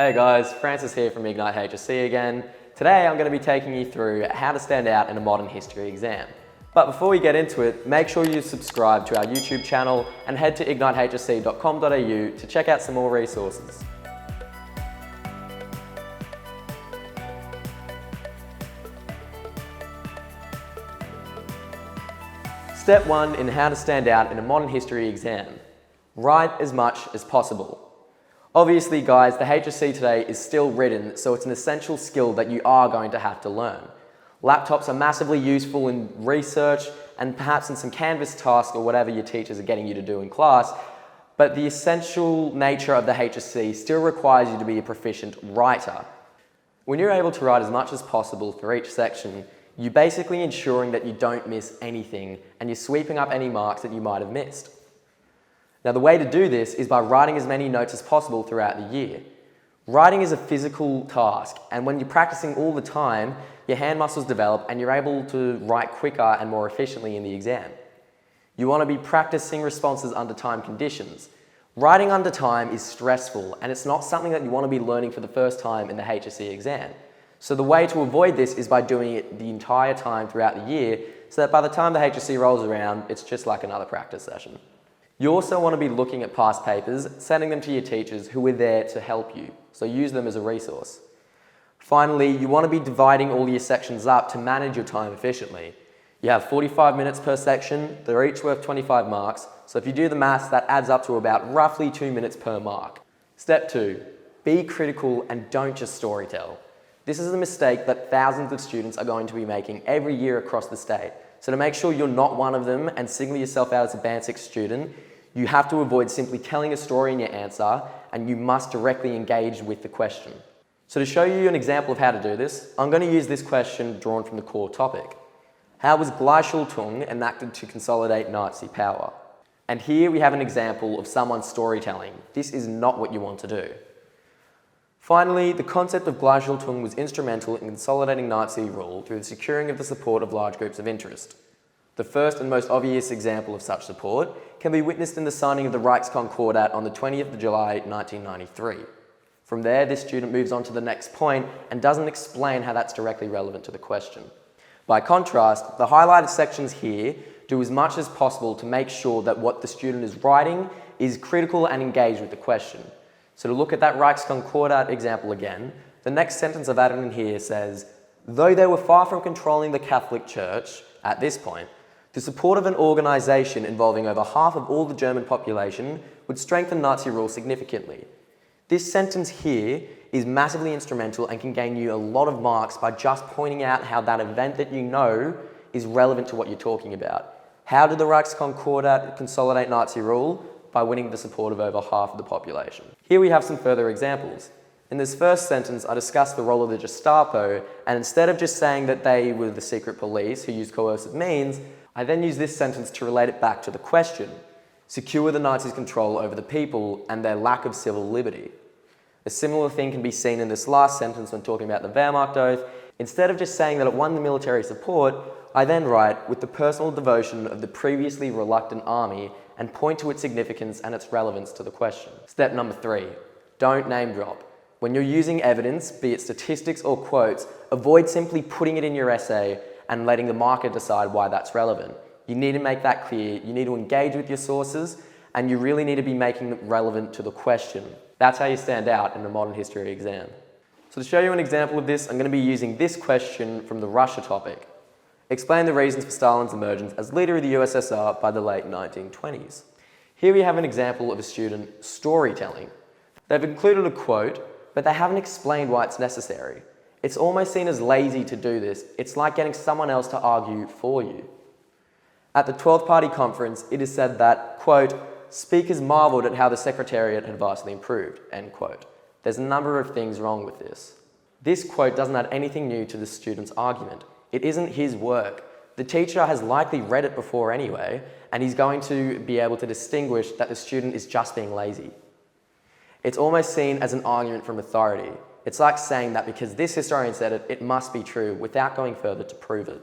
Hey guys, Francis here from Ignite HSC again. Today I'm going to be taking you through how to stand out in a modern history exam. But before we get into it, make sure you subscribe to our YouTube channel and head to ignitehsc.com.au to check out some more resources. Step 1 in how to stand out in a modern history exam. Write as much as possible. Obviously guys, the HSC today is still written, so it's an essential skill that you are going to have to learn. Laptops are massively useful in research and perhaps in some Canvas tasks or whatever your teachers are getting you to do in class, but the essential nature of the HSC still requires you to be a proficient writer. When you're able to write as much as possible for each section, you're basically ensuring that you don't miss anything and you're sweeping up any marks that you might have missed. Now the way to do this is by writing as many notes as possible throughout the year. Writing is a physical task, and when you're practicing all the time, your hand muscles develop and you're able to write quicker and more efficiently in the exam. You want to be practicing responses under time conditions. Writing under time is stressful and it's not something that you want to be learning for the first time in the HSC exam. So the way to avoid this is by doing it the entire time throughout the year so that by the time the HSC rolls around, it's just like another practice session. You also want to be looking at past papers, sending them to your teachers who are there to help you, so use them as a resource. Finally, you want to be dividing all your sections up to manage your time efficiently. You have 45 minutes per section, they're each worth 25 marks, so if you do the maths, that adds up to about roughly 2 minutes per mark. Step 2, be critical and don't just storytell. This is a mistake that thousands of students are going to be making every year across the state. So to make sure you're not one of them and single yourself out as a Band 6 student, you have to avoid simply telling a story in your answer and you must directly engage with the question. So to show you an example of how to do this, I'm going to use this question drawn from the core topic. How was Gleichschaltung enacted to consolidate Nazi power? And here we have an example of someone's storytelling. This is not what you want to do. Finally, the concept of Gleichschaltung was instrumental in consolidating Nazi rule through the securing of the support of large groups of interest. The first and most obvious example of such support can be witnessed in the signing of the Reichskonkordat on the 20th of July 1993. From there, this student moves on to the next point and doesn't explain how that's directly relevant to the question. By contrast, the highlighted sections here do as much as possible to make sure that what the student is writing is critical and engaged with the question. So to look at that Reichskonkordat example again, the next sentence I've added in here says, though they were far from controlling the Catholic Church at this point, the support of an organisation involving over half of all the German population would strengthen Nazi rule significantly. This sentence here is massively instrumental and can gain you a lot of marks by just pointing out how that event that you know is relevant to what you're talking about. How did the Reichskonkordat consolidate Nazi rule? By winning the support of over half of the population. Here we have some further examples. In this first sentence, I discussed the role of the Gestapo, and instead of just saying that they were the secret police who used coercive means, I then use this sentence to relate it back to the question. Secure the Nazis' control over the people and their lack of civil liberty. A similar thing can be seen in this last sentence when talking about the Wehrmacht oath. Instead of just saying that it won the military support, I then write with the personal devotion of the previously reluctant army and point to its significance and its relevance to the question. Step number 3, don't name drop. When you're using evidence, be it statistics or quotes, avoid simply putting it in your essay and letting the marker decide why that's relevant. You need to make that clear, you need to engage with your sources, and you really need to be making it relevant to the question. That's how you stand out in a modern history exam. So to show you an example of this, I'm going to be using this question from the Russia topic. Explain the reasons for Stalin's emergence as leader of the USSR by the late 1920s. Here we have an example of a student storytelling. They've included a quote, but they haven't explained why it's necessary. It's almost seen as lazy to do this. It's like getting someone else to argue for you. At the 12th Party Conference, it is said that, quote, speakers marvelled at how the Secretariat had vastly improved, end quote. There's a number of things wrong with this. This quote doesn't add anything new to the student's argument. It isn't his work. The teacher has likely read it before anyway, and he's going to be able to distinguish that the student is just being lazy. It's almost seen as an argument from authority. It's like saying that because this historian said it, it must be true without going further to prove it.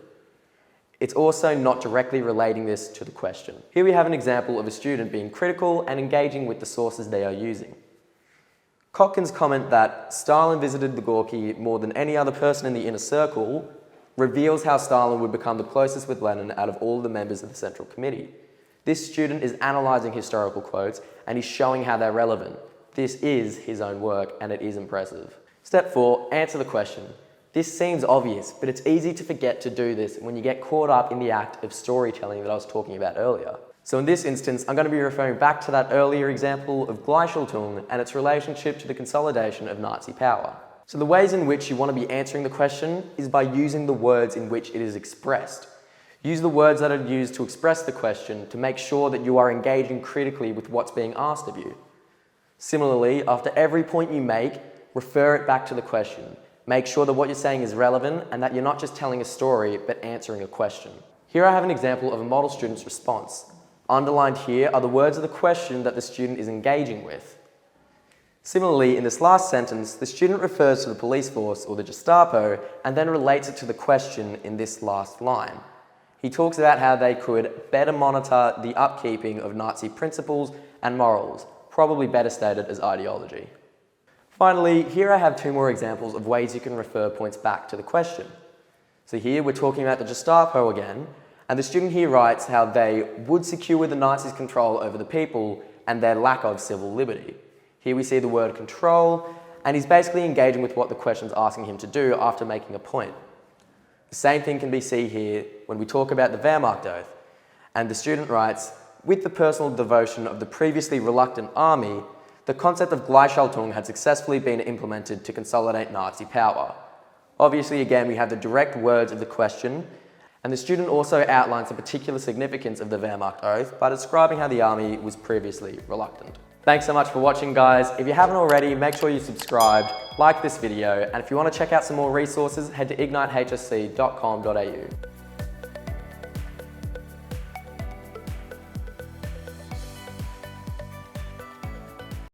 It's also not directly relating this to the question. Here we have an example of a student being critical and engaging with the sources they are using. Kotkins' comment that Stalin visited the Gorky more than any other person in the inner circle reveals how Stalin would become the closest with Lenin out of all the members of the Central Committee. This student is analysing historical quotes and he's showing how they're relevant. This is his own work and it is impressive. Step 4, answer the question. This seems obvious, but it's easy to forget to do this when you get caught up in the act of storytelling that I was talking about earlier. So in this instance, I'm going to be referring back to that earlier example of Gleichschaltung and its relationship to the consolidation of Nazi power. So the ways in which you want to be answering the question is by using the words in which it is expressed. Use the words that are used to express the question to make sure that you are engaging critically with what's being asked of you. Similarly, after every point you make, refer it back to the question. Make sure that what you're saying is relevant and that you're not just telling a story, but answering a question. Here I have an example of a model student's response. Underlined here are the words of the question that the student is engaging with. Similarly, in this last sentence, the student refers to the police force or the Gestapo and then relates it to the question in this last line. He talks about how they could better monitor the upkeeping of Nazi principles and morals, probably better stated as ideology. Finally, here I have 2 more examples of ways you can refer points back to the question. So here we're talking about the Gestapo again, and the student here writes how they would secure the Nazis' control over the people and their lack of civil liberty. Here we see the word control, and he's basically engaging with what the question's asking him to do after making a point. The same thing can be seen here when we talk about the Wehrmacht oath, and the student writes, with the personal devotion of the previously reluctant army, the concept of Gleichschaltung had successfully been implemented to consolidate Nazi power. Obviously, again, we have the direct words of the question, and the student also outlines the particular significance of the Wehrmacht oath by describing how the army was previously reluctant. Thanks so much for watching, guys. If you haven't already, make sure you subscribed, like this video, and if you want to check out some more resources, head to ignitehsc.com.au.